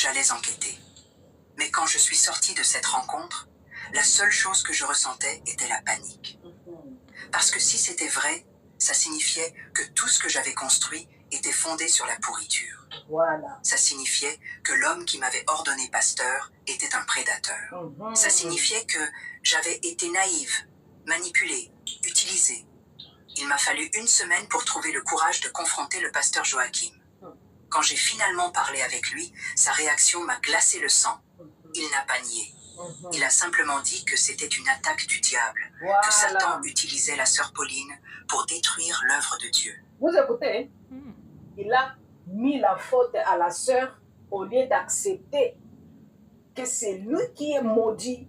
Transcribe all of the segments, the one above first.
j'allais enquêter. Mais quand je suis sortie de cette rencontre, la seule chose que je ressentais était la panique. Parce que si c'était vrai, ça signifiait que tout ce que j'avais construit était fondé sur la pourriture. Voilà. Ça signifiait que l'homme qui m'avait ordonné pasteur était un prédateur. Ça signifiait que j'avais été naïve, manipulée, utilisée. Il m'a fallu 1 semaine pour trouver le courage de confronter le pasteur Joachim. Quand j'ai finalement parlé avec lui, sa réaction m'a glacé le sang. Il n'a pas nié. Il a simplement dit que c'était une attaque du diable, que Satan utilisait la sœur Pauline pour détruire l'œuvre de Dieu. Vous écoutez, il a mis la faute à la sœur au lieu d'accepter que c'est lui qui est maudit.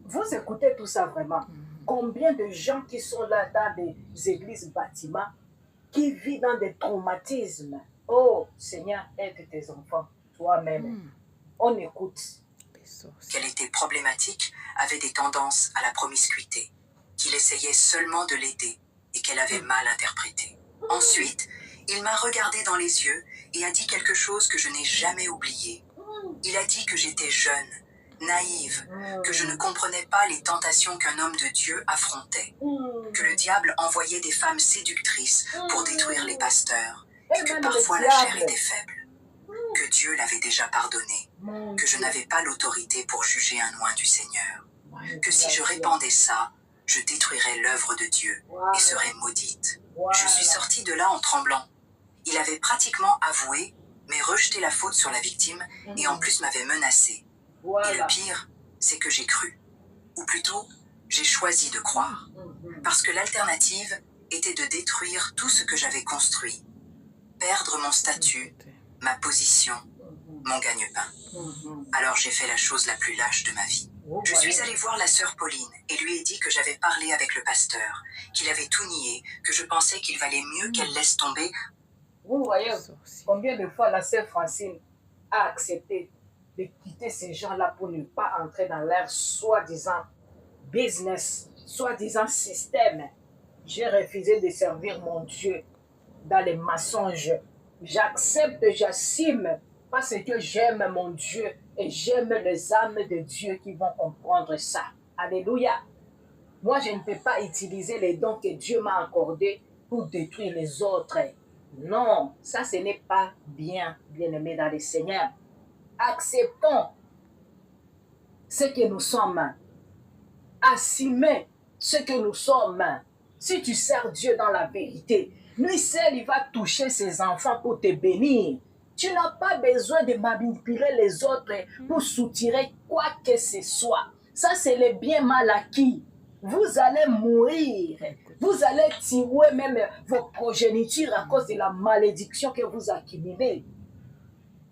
Vous écoutez tout ça vraiment. Combien de gens qui sont là dans des églises bâtiments, qui vivent dans des traumatismes. Oh Seigneur, aide tes enfants, toi-même. On écoute. Qu'elle était problématique, avait des tendances à la promiscuité, qu'il essayait seulement de l'aider et qu'elle avait mal interprété. Ensuite, il m'a regardé dans les yeux et a dit quelque chose que je n'ai jamais oublié. Il a dit que j'étais jeune, naïve, que je ne comprenais pas les tentations qu'un homme de Dieu affrontait, que le diable envoyait des femmes séductrices pour détruire les pasteurs et que parfois la chair était faible, que Dieu l'avait déjà pardonné, que je n'avais pas l'autorité pour juger un oint du Seigneur, que si je répandais ça, je détruirais l'œuvre de Dieu et serais maudite. Je suis sortie de là en tremblant. Il avait pratiquement avoué, mais rejeté la faute sur la victime et en plus m'avait menacée. Et le pire, c'est que j'ai cru. Ou plutôt, j'ai choisi de croire. Parce que l'alternative était de détruire tout ce que j'avais construit. Perdre mon statut, ma position, mon gagne-pain. Alors j'ai fait la chose la plus lâche de ma vie. Je suis allée voir la sœur Pauline et lui ai dit que j'avais parlé avec le pasteur, qu'il avait tout nié, que je pensais qu'il valait mieux qu'elle laisse tomber. Vous voyez combien de fois la sœur Francine a accepté de quitter ces gens-là pour ne pas entrer dans leur soi-disant business, soi-disant système. J'ai refusé de servir mon Dieu dans les mensonges. J'accepte, j'assume parce que j'aime mon Dieu et j'aime les âmes de Dieu qui vont comprendre ça. Alléluia. Moi, je ne peux pas utiliser les dons que Dieu m'a accordés pour détruire les autres. Non, ça, ce n'est pas bien, bien-aimé dans le Seigneur. Acceptons ce que nous sommes. Assumez ce que nous sommes. Si tu sers Dieu dans la vérité, lui seul, il va toucher ses enfants pour te bénir. Tu n'as pas besoin de manipuler les autres pour soutirer quoi que ce soit. Ça, c'est le bien mal acquis. Vous allez mourir. Vous allez tirer même vos progénitures à cause de la malédiction que vous accumulez.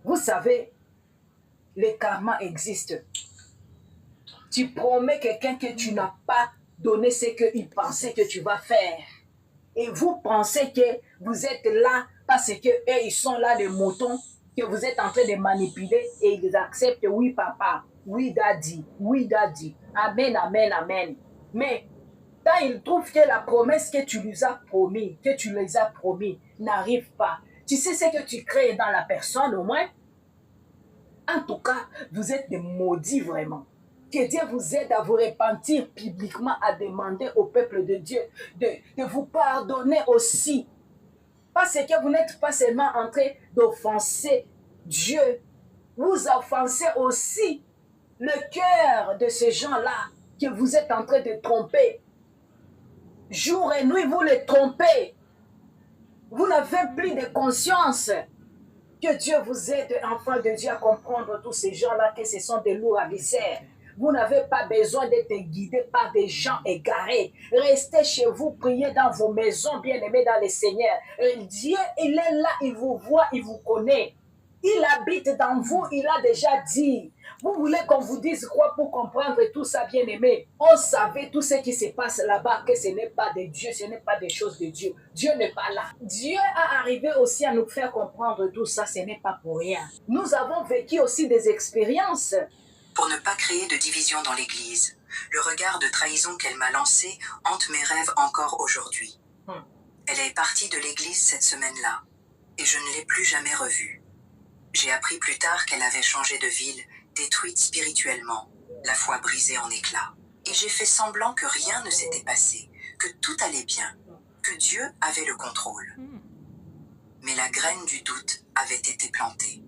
Vous savez, le karma existe. Tu promets quelqu'un que tu n'as pas donné ce qu'il pensait que tu vas faire. Et vous pensez que vous êtes là parce qu'eux, ils sont là, les moutons, que vous êtes en train de manipuler et ils acceptent, oui papa, oui daddy, oui daddy, amen, amen, amen. Mais quand ils trouvent que la promesse que tu les as promis, n'arrive pas, tu sais ce que tu crées dans la personne au moins? En tout cas, vous êtes des maudits vraiment. Que Dieu vous aide à vous repentir publiquement, à demander au peuple de Dieu de vous pardonner aussi. Parce que vous n'êtes pas seulement en train d'offenser Dieu, vous offensez aussi le cœur de ces gens-là que vous êtes en train de tromper. Jour et nuit, vous les trompez. Vous n'avez plus de conscience. Que Dieu vous aide, enfants de Dieu, à comprendre tous ces gens-là, que ce sont des lourds à viscères. Vous n'avez pas besoin d'être guidé par des gens égarés. Restez chez vous, priez dans vos maisons, bien-aimés dans le Seigneur. Dieu, il est là, il vous voit, il vous connaît. Il habite dans vous, il a déjà dit. Vous voulez qu'on vous dise quoi pour comprendre tout ça, bien-aimé? On savait tout ce qui se passe là-bas, que ce n'est pas de Dieu, ce n'est pas des choses de Dieu. Dieu n'est pas là. Dieu a arrivé aussi à nous faire comprendre tout ça, ce n'est pas pour rien. Nous avons vécu aussi des expériences. Pour ne pas créer de division dans l'Église, le regard de trahison qu'elle m'a lancé hante mes rêves encore aujourd'hui. Elle est partie de l'Église cette semaine-là, et je ne l'ai plus jamais revue. J'ai appris plus tard qu'elle avait changé de ville, détruite spirituellement, la foi brisée en éclats. Et j'ai fait semblant que rien ne s'était passé, que tout allait bien, que Dieu avait le contrôle. Mais la graine du doute avait été plantée.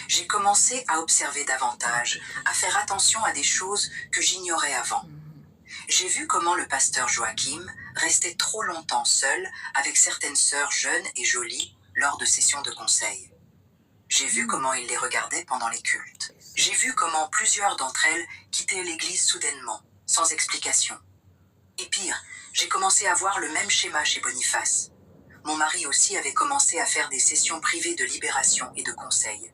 J'ai commencé à observer davantage, à faire attention à des choses que j'ignorais avant. J'ai vu comment le pasteur Joachim restait trop longtemps seul avec certaines sœurs jeunes et jolies lors de sessions de conseil. J'ai vu comment il les regardait pendant les cultes. J'ai vu comment plusieurs d'entre elles quittaient l'église soudainement, sans explication. Et pire, j'ai commencé à voir le même schéma chez Boniface. Mon mari aussi avait commencé à faire des sessions privées de libération et de conseil.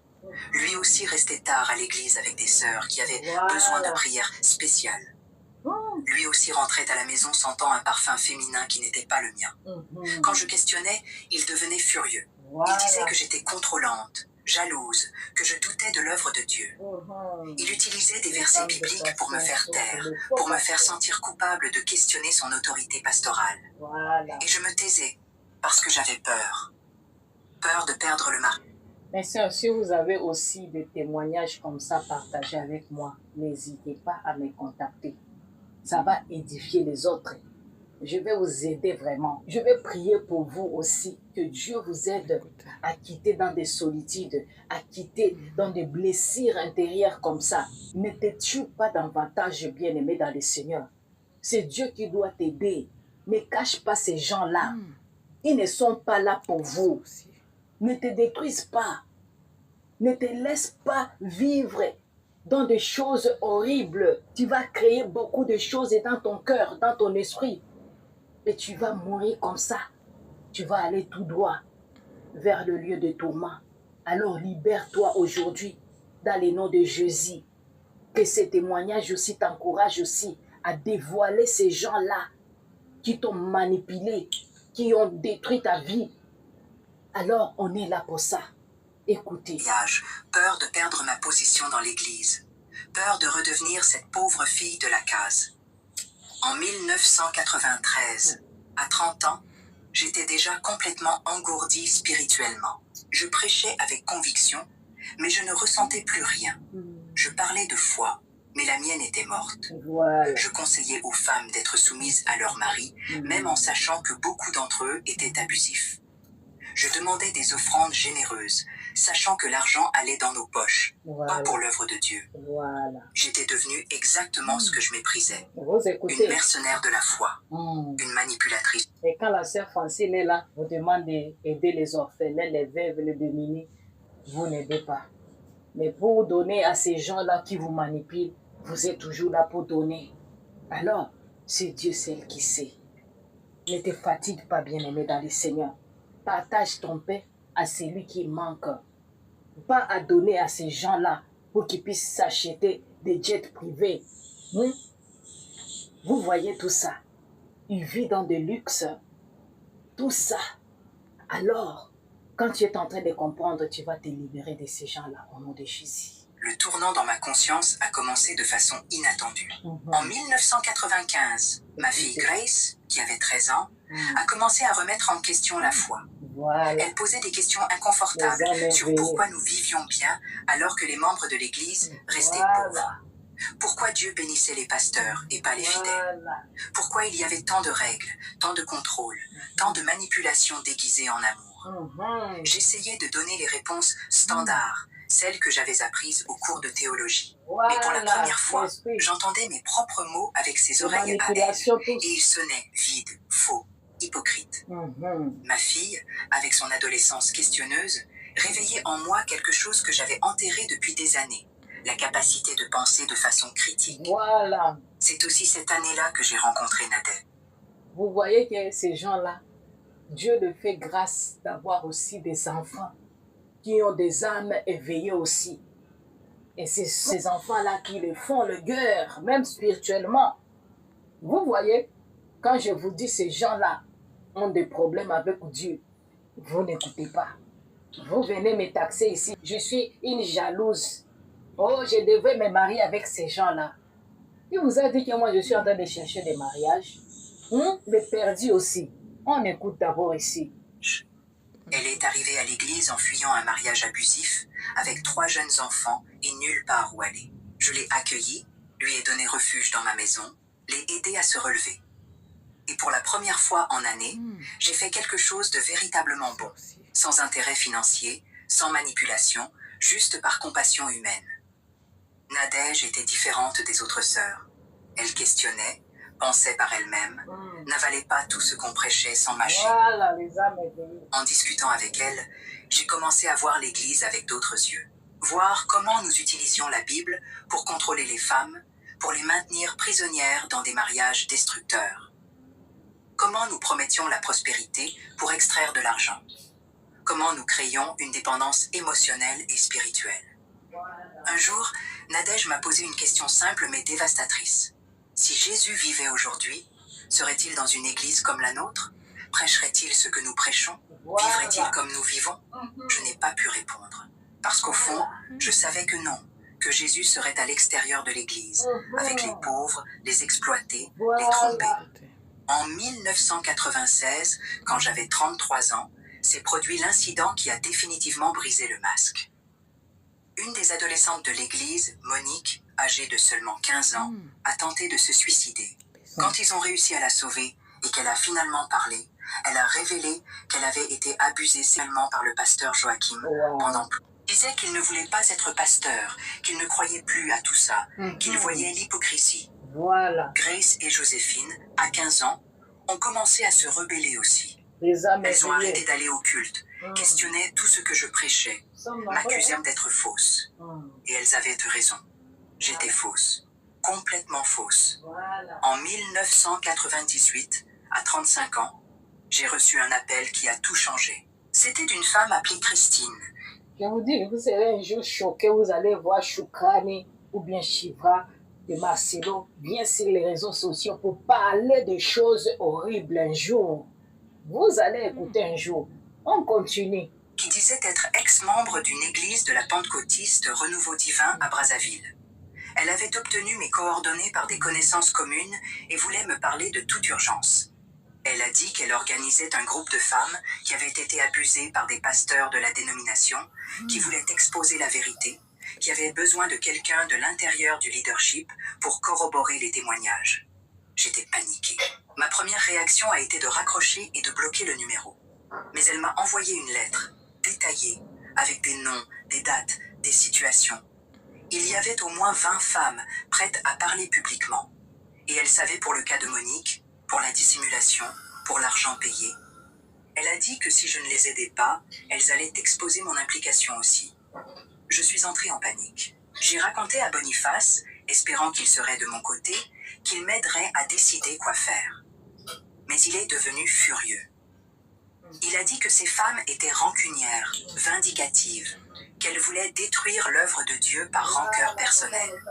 Lui aussi restait tard à l'église avec des sœurs qui avaient besoin de prières spéciales. Lui aussi rentrait à la maison sentant un parfum féminin qui n'était pas le mien. Quand je questionnais, il devenait furieux. Il disait que j'étais contrôlante, jalouse, que je doutais de l'œuvre de Dieu. Il utilisait des versets bibliques pour me faire taire, pour me faire sentir coupable de questionner son autorité pastorale. Et je me taisais parce que j'avais peur. Peur de perdre le mari. Mais sœur, si vous avez aussi des témoignages comme ça partagés avec moi, n'hésitez pas à me contacter. Ça va édifier les autres. Je vais vous aider vraiment. Je vais prier pour vous aussi, que Dieu vous aide à quitter dans des solitudes, à quitter dans des blessures intérieures comme ça. Ne te tue pas davantage, bien-aimé dans le Seigneur. C'est Dieu qui doit t'aider. Ne cache pas ces gens-là. Ils ne sont pas là pour vous. Ne te détruise pas. Ne te laisse pas vivre dans des choses horribles. Tu vas créer beaucoup de choses dans ton cœur, dans ton esprit. Et tu vas mourir comme ça. Tu vas aller tout droit vers le lieu de tourment. Alors libère-toi aujourd'hui dans le nom de Jésus. Que ces témoignages aussi t'encouragent aussi à dévoiler ces gens-là qui t'ont manipulé, qui ont détruit ta vie. Alors on est là pour ça. Écoutez. Peur de perdre ma position dans l'église. Peur de redevenir cette pauvre fille de la case. En 1993, à 30 ans, j'étais déjà complètement engourdie spirituellement. Je prêchais avec conviction, mais je ne ressentais plus rien. Je parlais de foi, mais la mienne était morte. Voilà. Je conseillais aux femmes d'être soumises à leur mari, même en sachant que beaucoup d'entre eux étaient abusifs. Je demandais des offrandes généreuses, sachant que l'argent allait dans nos poches, pas pour l'œuvre de Dieu. Voilà. J'étais devenue exactement ce que je méprisais. Vous écoutez. Une mercenaire de la foi, une manipulatrice. Et quand la sœur Francine est là, vous demande d'aider les orphelins, les veuves, les démunis, vous n'aidez pas. Mais pour donner à ces gens-là qui vous manipulent, vous êtes toujours là pour donner. Alors, c'est Dieu seul qui sait. Ne te fatigue pas, bien-aimé dans le Seigneur. Partage ton pain à celui qui manque. Pas à donner à ces gens-là pour qu'ils puissent s'acheter des jets privés. Vous voyez tout ça. Il vit dans des luxes. Tout ça. Alors, quand tu es en train de comprendre, tu vas te libérer de ces gens-là au nom de Jésus. Le tournant dans ma conscience a commencé de façon inattendue. En 1995, ma fille Grace, qui avait 13 ans, a commencé à remettre en question la foi. Voilà. Elle posait des questions inconfortables sur pourquoi nous vivions bien alors que les membres de l'Église restaient pauvres. Pourquoi Dieu bénissait les pasteurs et pas les fidèles? Pourquoi il y avait tant de règles, tant de contrôles, tant de manipulations déguisées en amour? J'essayais de donner les réponses standards, celles que j'avais apprises au cours de théologie. Mais pour la première fois, j'entendais mes propres mots avec ces oreilles à elle, et ils sonnaient vides, faux, hypocrites. Ma fille, avec son adolescence questionneuse, réveillait en moi quelque chose que j'avais enterré depuis des années. La capacité de penser de façon critique. Voilà. C'est aussi cette année-là que j'ai rencontré Nadège. Vous voyez que ces gens-là, Dieu leur fait grâce d'avoir aussi des enfants qui ont des âmes éveillées aussi. Et c'est ces enfants-là qui les font le cœur, même spirituellement. Vous voyez, quand je vous dis ces gens-là ont des problèmes avec Dieu, vous n'écoutez pas. Vous venez me taxer ici. Je suis une jalouse. Oh, je devais me marier avec ces gens-là. Il vous a dit que moi, je suis en train de chercher des mariages. Mais perdu aussi. On écoute d'abord ici. Elle est arrivée à l'église en fuyant un mariage abusif, avec 3 jeunes enfants et nulle part où aller. Je l'ai accueillie, lui ai donné refuge dans ma maison, l'ai aidée à se relever. Et pour la première fois en année, j'ai fait quelque chose de véritablement bon, sans intérêt financier, sans manipulation, juste par compassion humaine. Nadège était différente des autres sœurs. Elle questionnait, pensait par elle-même, n'avalait pas tout ce qu'on prêchait sans mâcher. Voilà, les âmes éveillées. En discutant avec elle, j'ai commencé à voir l'Église avec d'autres yeux. Voir comment nous utilisions la Bible pour contrôler les femmes, pour les maintenir prisonnières dans des mariages destructeurs. Comment nous promettions la prospérité pour extraire de l'argent. Comment nous créions une dépendance émotionnelle et spirituelle. Un jour, Nadège m'a posé une question simple mais dévastatrice. Si Jésus vivait aujourd'hui, serait-il dans une église comme la nôtre? Prêcherait-il ce que nous prêchons? Vivrait-il comme nous vivons? Je n'ai pas pu répondre. Parce qu'au fond, je savais que non, que Jésus serait à l'extérieur de l'église, avec les pauvres, les exploités, les trompés. En 1996, quand j'avais 33 ans, s'est produit l'incident qui a définitivement brisé le masque. Une des adolescentes de l'église, Monique, âgée de seulement 15 ans, a tenté de se suicider. Quand ils ont réussi à la sauver et qu'elle a finalement parlé, elle a révélé qu'elle avait été abusée sexuellement par le pasteur Joachim pendant plus. Il disait qu'il ne voulait pas être pasteur, qu'il ne croyait plus à tout ça, qu'il voyait l'hypocrisie. Voilà. Grace et Joséphine, à 15 ans, ont commencé à se rebeller aussi. Les âmes Elles ont éveillées. arrêté d'aller au culte, questionnaient tout ce que je prêchais, m'accusaient d'être fausse. Et elles avaient raison. J'étais fausse, complètement fausse. Voilà. En 1998, à 35 ans, j'ai reçu un appel qui a tout changé. C'était d'une femme appelée Christine. Je vous dis, vous serez un jour choqué, vous allez voir Choukani ou bien Shivra de Marcelo, bien sur les réseaux sociaux pour parler de choses horribles un jour. Vous allez écouter un jour. On continue. Qui disait être ex-membre d'une église de la pentecôtiste Renouveau Divin à Brazzaville. Elle avait obtenu mes coordonnées par des connaissances communes et voulait me parler de toute urgence. Elle a dit qu'elle organisait un groupe de femmes qui avaient été abusées par des pasteurs de la dénomination, qui voulaient exposer la vérité, qui avaient besoin de quelqu'un de l'intérieur du leadership pour corroborer les témoignages. J'étais paniquée. Ma première réaction a été de raccrocher et de bloquer le numéro. Mais elle m'a envoyé une lettre, détaillée, avec des noms, des dates, des situations. Il y avait au moins 20 femmes prêtes à parler publiquement. Et elle savait pour le cas de Monique, pour la dissimulation, pour l'argent payé. Elle a dit que si je ne les aidais pas, elles allaient exposer mon implication aussi. Je suis entrée en panique. J'ai raconté à Boniface, espérant qu'il serait de mon côté, qu'il m'aiderait à décider quoi faire. Mais il est devenu furieux. Il a dit que ces femmes étaient rancunières, vindicatives, qu'elles voulaient détruire l'œuvre de Dieu par rancœur personnelle.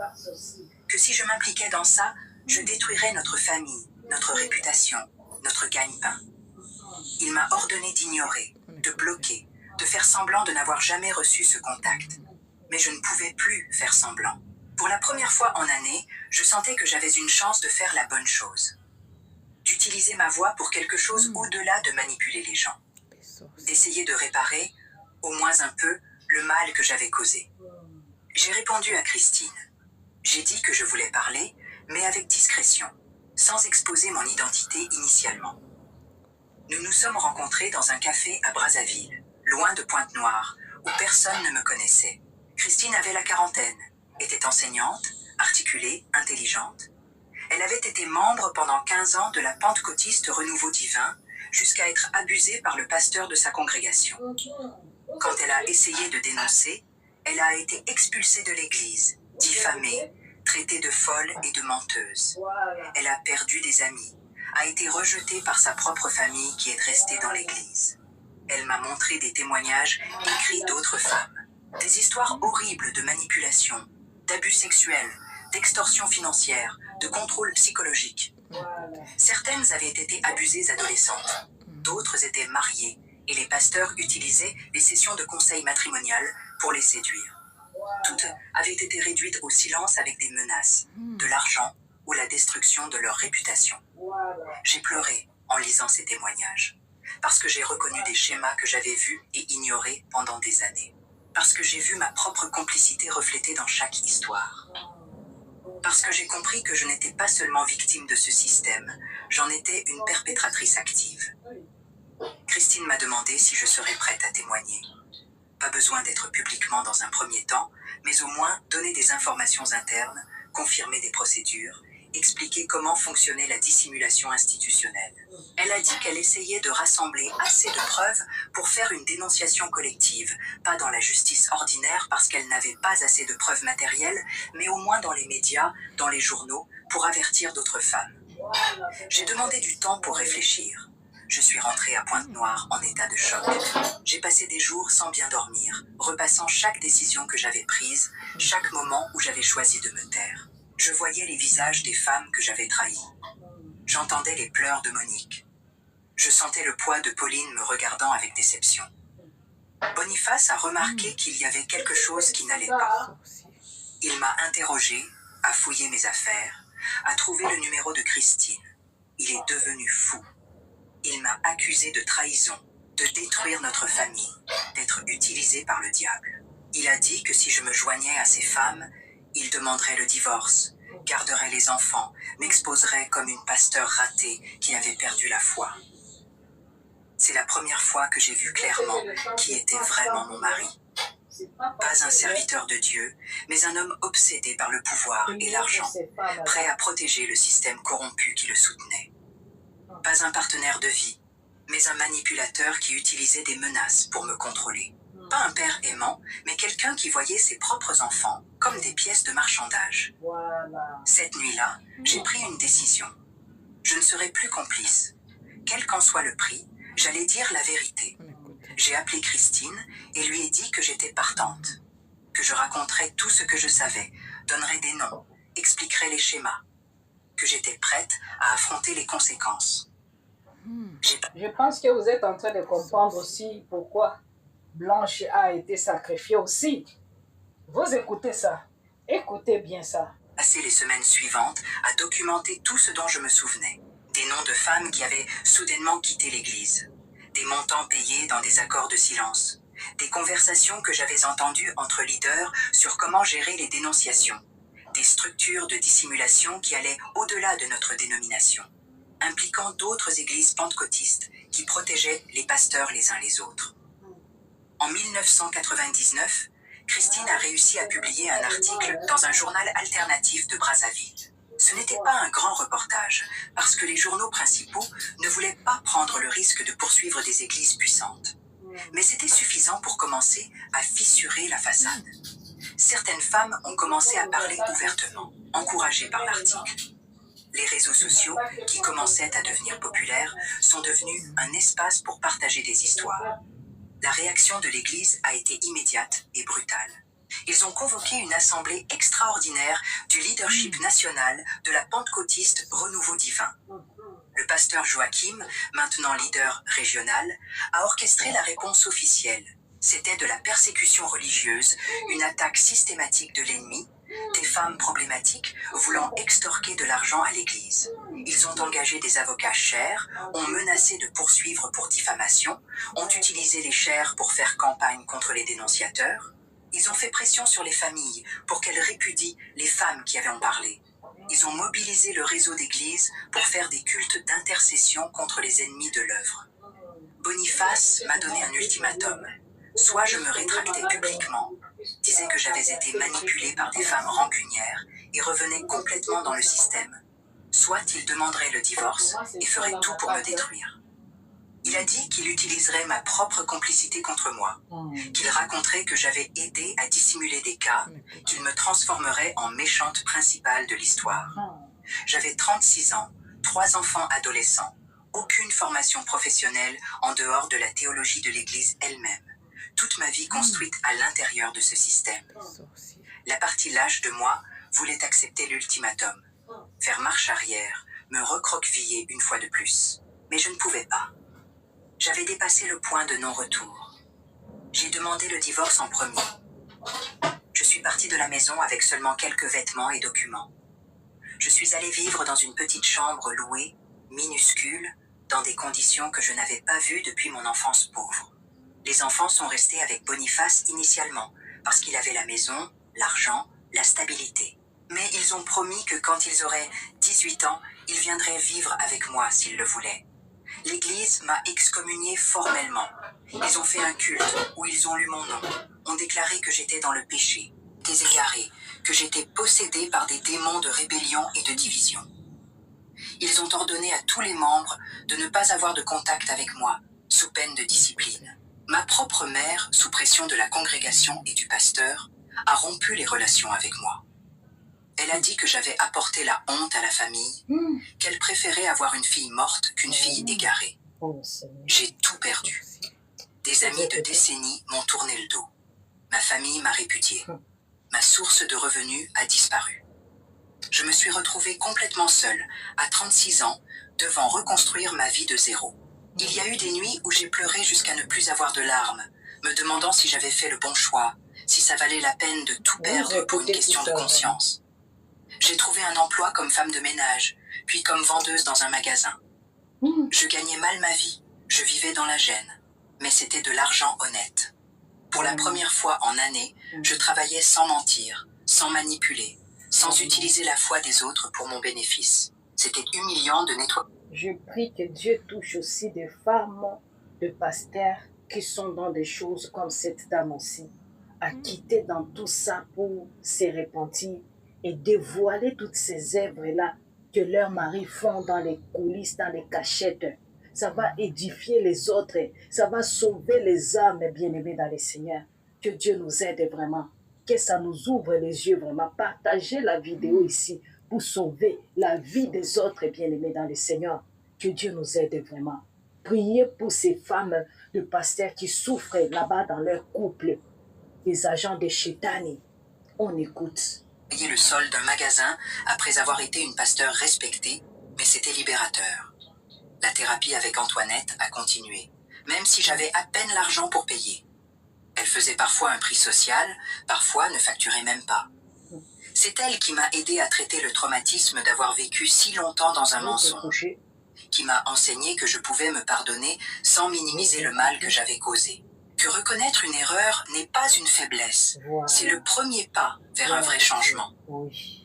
Que si je m'impliquais dans ça, je détruirais notre famille, notre réputation, notre gagne-pain. Il m'a ordonné d'ignorer, de bloquer, de faire semblant de n'avoir jamais reçu ce contact. Mais je ne pouvais plus faire semblant. Pour la première fois en année, je sentais que j'avais une chance de faire la bonne chose. D'utiliser ma voix pour quelque chose au-delà de manipuler les gens. D'essayer de réparer, au moins un peu, le mal que j'avais causé. J'ai répondu à Christine. J'ai dit que je voulais parler, mais avec discrétion, sans exposer mon identité initialement. Nous nous sommes rencontrés dans un café à Brazzaville, loin de Pointe-Noire, où personne ne me connaissait. Christine avait la quarantaine, était enseignante, articulée, intelligente. Elle avait été membre pendant 15 ans de la pentecôtiste Renouveau Divin, jusqu'à être abusée par le pasteur de sa congrégation. Quand elle a essayé de dénoncer, elle a été expulsée de l'église, diffamée, traitée de folle et de menteuse. Elle a perdu des amis, a été rejetée par sa propre famille qui est restée dans l'église. Elle m'a montré des témoignages écrits d'autres femmes. Des histoires horribles de manipulation, d'abus sexuels, d'extorsion financière, de contrôle psychologique. Certaines avaient été abusées adolescentes, d'autres étaient mariées, et les pasteurs utilisaient les sessions de conseil matrimonial pour les séduire. Toutes avaient été réduites au silence avec des menaces, de l'argent ou la destruction de leur réputation. J'ai pleuré en lisant ces témoignages. parce que j'ai reconnu des schémas que j'avais vus et ignorés pendant des années. Parce que j'ai vu ma propre complicité reflétée dans chaque histoire. Parce que j'ai compris que je n'étais pas seulement victime de ce système, j'en étais une perpétratrice active. Christine m'a demandé si je serais prête à témoigner. Pas besoin d'être publiquement dans un premier temps, mais au moins donner des informations internes, confirmer des procédures, expliquer comment fonctionnait la dissimulation institutionnelle. Elle a dit qu'elle essayait de rassembler assez de preuves pour faire une dénonciation collective, pas dans la justice ordinaire parce qu'elle n'avait pas assez de preuves matérielles, mais au moins dans les médias, dans les journaux, pour avertir d'autres femmes. J'ai demandé du temps pour réfléchir. Je suis rentrée à Pointe-Noire en état de choc. J'ai passé des jours sans bien dormir, repassant chaque décision que j'avais prise, chaque moment où j'avais choisi de me taire. Je voyais les visages des femmes que j'avais trahies. J'entendais les pleurs de Monique. Je sentais le poids de Pauline me regardant avec déception. Boniface a remarqué qu'il y avait quelque chose qui n'allait pas. Il m'a interrogée, a fouillé mes affaires, a trouvé le numéro de Christine. Il est devenu fou. Il m'a accusé de trahison, de détruire notre famille, d'être utilisé par le diable. Il a dit que si je me joignais à ces femmes, il demanderait le divorce, garderait les enfants, m'exposerait comme une pasteur ratée qui avait perdu la foi. C'est la première fois que j'ai vu clairement qui était vraiment mon mari. Pas un serviteur de Dieu, mais un homme obsédé par le pouvoir et l'argent, prêt à protéger le système corrompu qui le soutenait. Pas un partenaire de vie, mais un manipulateur qui utilisait des menaces pour me contrôler. Pas un père aimant, mais quelqu'un qui voyait ses propres enfants comme des pièces de marchandage. Cette nuit-là, j'ai pris une décision. Je ne serai plus complice. Quel qu'en soit le prix, j'allais dire la vérité. J'ai appelé Christine et lui ai dit que j'étais partante, que je raconterais tout ce que je savais, donnerais des noms, expliquerais les schémas, que j'étais prête à affronter les conséquences. Je pense que vous êtes en train de comprendre aussi pourquoi Blanche a été sacrifiée aussi. Vous écoutez ça. Écoutez bien ça. Passé les semaines suivantes à documenter tout ce dont je me souvenais. Des noms de femmes qui avaient soudainement quitté l'église. Des montants payés dans des accords de silence. Des conversations que j'avais entendues entre leaders sur comment gérer les dénonciations. Des structures de dissimulation qui allaient au-delà de notre dénomination, impliquant d'autres églises pentecôtistes qui protégeaient les pasteurs les uns les autres. En 1999, Christine a réussi à publier un article dans un journal alternatif de Brazzaville. Ce n'était pas un grand reportage, parce que les journaux principaux ne voulaient pas prendre le risque de poursuivre des églises puissantes. Mais c'était suffisant pour commencer à fissurer la façade. Certaines femmes ont commencé à parler ouvertement, encouragées par l'article. Les réseaux sociaux, qui commençaient à devenir populaires, sont devenus un espace pour partager des histoires. La réaction de l'Église a été immédiate et brutale. Ils ont convoqué une assemblée extraordinaire du leadership national de la pentecôtiste Renouveau Divin. Le pasteur Joachim, maintenant leader régional, a orchestré la réponse officielle. C'était de la persécution religieuse, une attaque systématique de l'ennemi, des femmes problématiques voulant extorquer de l'argent à l'Église. Ils ont engagé des avocats chers, ont menacé de poursuivre pour diffamation, ont utilisé les chers pour faire campagne contre les dénonciateurs. Ils ont fait pression sur les familles pour qu'elles répudient les femmes qui avaient en parlé. Ils ont mobilisé le réseau d'églises pour faire des cultes d'intercession contre les ennemis de l'œuvre. Boniface m'a donné un ultimatum. Soit je me rétractais publiquement, disais que j'avais été manipulée par des femmes rancunières et revenais complètement dans le système, soit il demanderait le divorce et ferait tout pour me détruire. Il a dit qu'il utiliserait ma propre complicité contre moi, qu'il raconterait que j'avais aidé à dissimuler des cas, qu'il me transformerait en méchante principale de l'histoire. J'avais 36 ans, 3 enfants adolescents, aucune formation professionnelle en dehors de la théologie de l'Église elle-même. Toute ma vie construite à l'intérieur de ce système. La partie lâche de moi voulait accepter l'ultimatum, faire marche arrière, me recroqueviller une fois de plus. Mais je ne pouvais pas. J'avais dépassé le point de non-retour. J'ai demandé le divorce en premier. Je suis partie de la maison avec seulement quelques vêtements et documents. Je suis allée vivre dans une petite chambre louée, minuscule, dans des conditions que je n'avais pas vues depuis mon enfance pauvre. Les enfants sont restés avec Boniface initialement, parce qu'il avait la maison, l'argent, la stabilité. Mais ils ont promis que quand ils auraient 18 ans, ils viendraient vivre avec moi s'ils le voulaient. L'Église m'a excommunié formellement. Ils ont fait un culte où ils ont lu mon nom, ont déclaré que j'étais dans le péché, des égarés, que j'étais possédé par des démons de rébellion et de division. Ils ont ordonné à tous les membres de ne pas avoir de contact avec moi, sous peine de discipline. Ma propre mère, sous pression de la congrégation et du pasteur, a rompu les relations avec moi. Elle a dit que j'avais apporté la honte à la famille, qu'elle préférait avoir une fille morte qu'une fille égarée. J'ai tout perdu. Des amis de décennies m'ont tourné le dos. Ma famille m'a répudié. Ma source de revenus a disparu. Je me suis retrouvée complètement seule, à 36 ans, devant reconstruire ma vie de zéro. Il y a eu des nuits où j'ai pleuré jusqu'à ne plus avoir de larmes, me demandant si j'avais fait le bon choix, si ça valait la peine de tout perdre pour une question de conscience. J'ai trouvé un emploi comme femme de ménage, puis comme vendeuse dans un magasin. Je gagnais mal ma vie, je vivais dans la gêne, mais c'était de l'argent honnête. Pour la première fois en années, je travaillais sans mentir, sans manipuler, sans utiliser la foi des autres pour mon bénéfice. C'était humiliant de nettoyer. Je prie que Dieu touche aussi des femmes, de pasteurs qui sont dans des choses comme cette dame aussi, à quitter dans tout ça pour se repentir et dévoiler toutes ces œuvres-là que leurs maris font dans les coulisses, dans les cachettes. Ça va édifier les autres, ça va sauver les âmes bien-aimées dans le Seigneur. Que Dieu nous aide vraiment, que ça nous ouvre les yeux vraiment. Partagez la vidéo ici pour sauver la vie des autres bien-aimés dans le Seigneur. Que Dieu nous aide vraiment. Priez pour ces femmes de pasteurs qui souffrent là-bas dans leur couple, les agents de Chétani. On écoute. Le sol d'un magasin après avoir été une pasteur respectée, mais c'était libérateur. La thérapie avec Antoinette a continué, même si j'avais à peine l'argent pour payer. Elle faisait parfois un prix social, parfois ne facturait même pas. C'est elle qui m'a aidé à traiter le traumatisme d'avoir vécu si longtemps dans un mensonge, qui m'a enseigné que je pouvais me pardonner sans minimiser le mal que j'avais causé. Que reconnaître une erreur n'est pas une faiblesse, c'est le premier pas vers un vrai changement.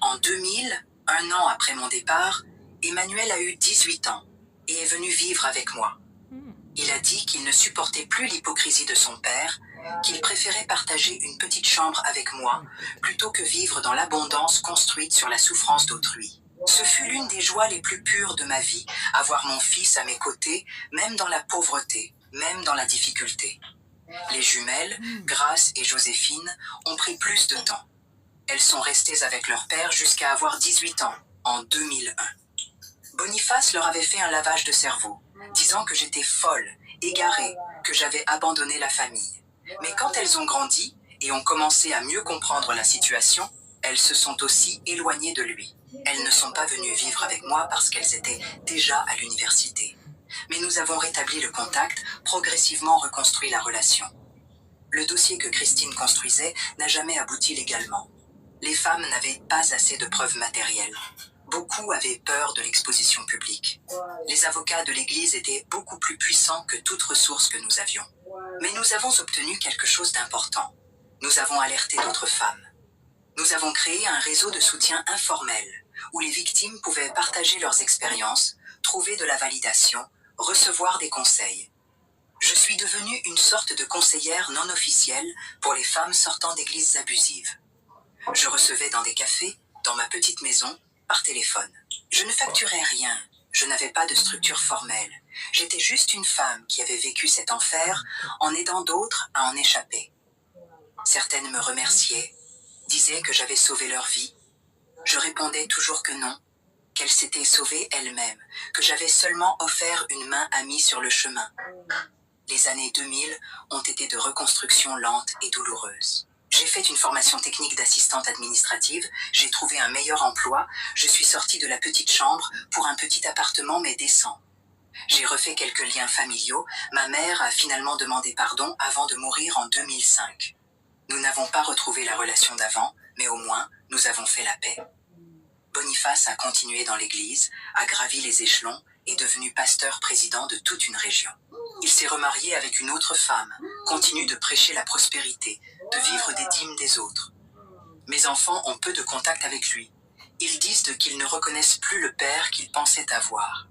En 2000, un an après mon départ, Emmanuel a eu 18 ans et est venu vivre avec moi. Il a dit qu'il ne supportait plus l'hypocrisie de son père, qu'il préférait partager une petite chambre avec moi plutôt que vivre dans l'abondance construite sur la souffrance d'autrui. Ce fut l'une des joies les plus pures de ma vie, avoir mon fils à mes côtés, même dans la pauvreté, même dans la difficulté. Les jumelles, Grace et Joséphine, ont pris plus de temps. Elles sont restées avec leur père jusqu'à avoir 18 ans, en 2001. Boniface leur avait fait un lavage de cerveau, disant que j'étais folle, égarée, que j'avais abandonné la famille. Mais quand elles ont grandi et ont commencé à mieux comprendre la situation, elles se sont aussi éloignées de lui. Elles ne sont pas venues vivre avec moi parce qu'elles étaient déjà à l'université. Mais nous avons rétabli le contact, progressivement reconstruit la relation. Le dossier que Christine construisait n'a jamais abouti légalement. Les femmes n'avaient pas assez de preuves matérielles. Beaucoup avaient peur de l'exposition publique. Les avocats de l'Église étaient beaucoup plus puissants que toute ressource que nous avions. Mais nous avons obtenu quelque chose d'important. Nous avons alerté d'autres femmes. Nous avons créé un réseau de soutien informel, où les victimes pouvaient partager leurs expériences, trouver de la validation, recevoir des conseils. Je suis devenue une sorte de conseillère non officielle pour les femmes sortant d'églises abusives. Je recevais dans des cafés, dans ma petite maison, par téléphone. Je ne facturais rien, je n'avais pas de structure formelle. J'étais juste une femme qui avait vécu cet enfer en aidant d'autres à en échapper. Certaines me remerciaient, disaient que j'avais sauvé leur vie. Je répondais toujours que non, qu'elles s'étaient sauvées elles-mêmes, que j'avais seulement offert une main amie sur le chemin. Les années 2000 ont été de reconstruction lente et douloureuse. J'ai fait une formation technique d'assistante administrative, j'ai trouvé un meilleur emploi, je suis sortie de la petite chambre pour un petit appartement mais décent. J'ai refait quelques liens familiaux, ma mère a finalement demandé pardon avant de mourir en 2005. Nous n'avons pas retrouvé la relation d'avant, mais au moins, nous avons fait la paix. Boniface a continué dans l'église, a gravi les échelons est devenu pasteur président de toute une région. Il s'est remarié avec une autre femme, continue de prêcher la prospérité, de vivre des dîmes des autres. Mes enfants ont peu de contact avec lui. Ils disent qu'ils ne reconnaissent plus le père qu'ils pensaient avoir.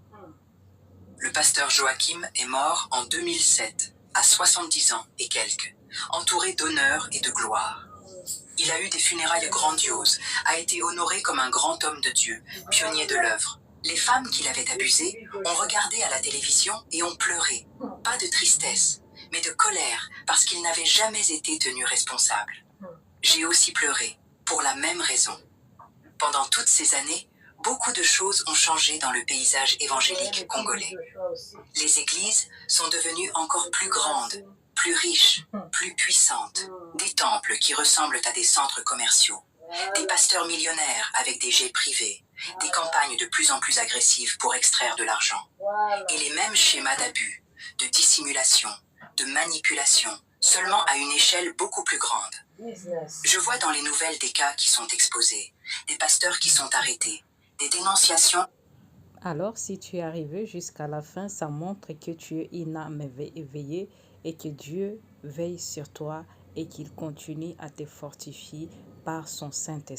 Le pasteur Joachim est mort en 2007, à 70 ans et quelques, entouré d'honneur et de gloire. Il a eu des funérailles grandioses, a été honoré comme un grand homme de Dieu, pionnier de l'œuvre. Les femmes qui l'avaient abusé ont regardé à la télévision et ont pleuré. Pas de tristesse, mais de colère, parce qu'il n'avait jamais été tenu responsable. J'ai aussi pleuré, pour la même raison. Pendant toutes ces années, beaucoup de choses ont changé dans le paysage évangélique congolais. Les églises sont devenues encore plus grandes, plus riches, plus puissantes. Des temples qui ressemblent à des centres commerciaux. Des pasteurs millionnaires avec des jets privés. Des campagnes de plus en plus agressives pour extraire de l'argent. Et les mêmes schémas d'abus, de dissimulation, de manipulation, seulement à une échelle beaucoup plus grande. Je vois dans les nouvelles des cas qui sont exposés, des pasteurs qui sont arrêtés, des dénonciations. Alors, si tu es arrivé jusqu'à la fin, ça montre que tu es une âme éveillée et que Dieu veille sur toi et qu'il continue à te fortifier par son Saint-Esprit.